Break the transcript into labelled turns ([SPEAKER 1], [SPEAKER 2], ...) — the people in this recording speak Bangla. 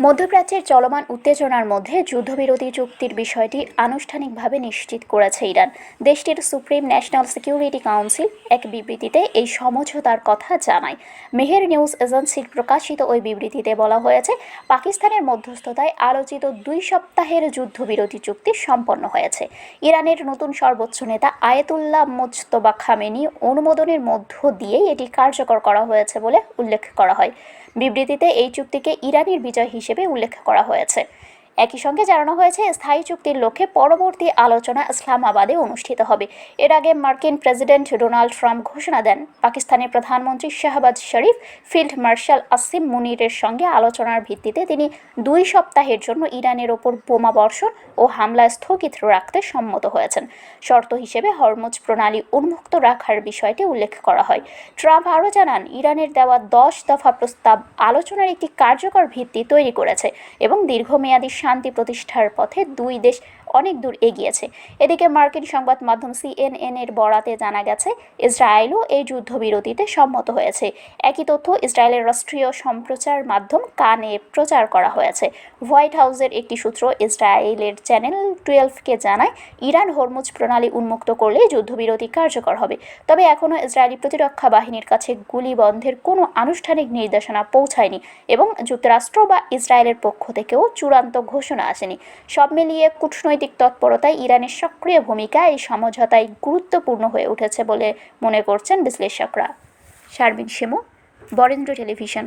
[SPEAKER 1] মধ্যপ্রাচ্যের চলমান উত্তেজনার মধ্যে যুদ্ধবিরতি চুক্তির বিষয়টি আনুষ্ঠানিকভাবে নিশ্চিত করেছে ইরান। দেশটির সুপ্রিম ন্যাশনাল সিকিউরিটি কাউন্সিল এক বিবৃতিতে এই সমঝোতার কথা জানায়। মেহের নিউজ এজেন্সির প্রকাশিত ওই বিবৃতিতে বলা হয়েছে, পাকিস্তানের মধ্যস্থতায় আলোচিত 2 সপ্তাহের যুদ্ধবিরতি চুক্তি সম্পন্ন হয়েছে। ইরানের নতুন সর্বোচ্চ নেতা আয়াতুল্লাহ মুজতবা খামেনি অনুমোদনের মধ্য দিয়েই এটি কার্যকর করা হয়েছে বলে উল্লেখ করা হয়। বিবৃতিতে এই চুক্তিকে ইরানের বিজয় হিসেবে উল্লেখ করা হয়েছে। একই সঙ্গে জানানো হয়েছে, স্থায়ী চুক্তির লক্ষ্যে পরবর্তী আলোচনা ইসলামাবাদে অনুষ্ঠিত হবে। এর আগে মার্কিন প্রেসিডেন্ট ডোনাল্ড ট্রাম্প ঘোষণা দেন, পাকিস্তানের প্রধানমন্ত্রী শাহবাজ শরীফ ফিল্ড মার্শাল আসিম মুনিরের সঙ্গে আলোচনার ভিত্তিতে তিনি 2 সপ্তাহের জন্য ইরানের ওপর বোমা বর্ষণ ও হামলা স্থগিত রাখতে সম্মত হয়েছেন। শর্ত হিসেবে হরমুজ প্রণালী উন্মুক্ত রাখার বিষয়টি উল্লেখ করা হয়। ট্রাম্প আরও জানান, ইরানের দেওয়া 10 দফা প্রস্তাব আলোচনার একটি কার্যকর ভিত্তি তৈরি করেছে এবং দীর্ঘমেয়াদী শান্তি প্রতিষ্ঠার পথে দুই দেশ অনেক দূর এগিয়েছে। এদিকে মার্কিন সংবাদ মাধ্যম CNN এর বরাতে জানা গেছে, ইসরায়েলও এই যুদ্ধবিরতিতে সম্মত হয়েছে। একই তথ্য ইসরায়েলের রাষ্ট্রীয় সম্প্রচার মাধ্যম কানে প্রচার করা হয়েছে। হোয়াইট হাউসের একটি সূত্র ইসরায়েলের চ্যানেল 12কে জানায়, ইরান হরমুজ প্রণালী উন্মুক্ত করলে যুদ্ধবিরতি কার্যকর হবে। তবে এখনও ইসরায়েলি প্রতিরক্ষা বাহিনীর কাছে গুলি বন্ধের কোনো আনুষ্ঠানিক নির্দেশনা পৌঁছায়নি এবং যুক্তরাষ্ট্র বা ইসরায়েলের পক্ষ থেকেও চূড়ান্ত ঘোষণা আসেনি। সব মিলিয়ে কূটনৈতিক তৎপরতায় ইরানের সক্রিয় ভূমিকা এই সমঝোতায় গুরুত্বপূর্ণ হয়ে উঠেছে বলে মনে করছেন বিশ্লেষকরা। শারমিন শিমু, বরেন্দ্র টেলিভিশন।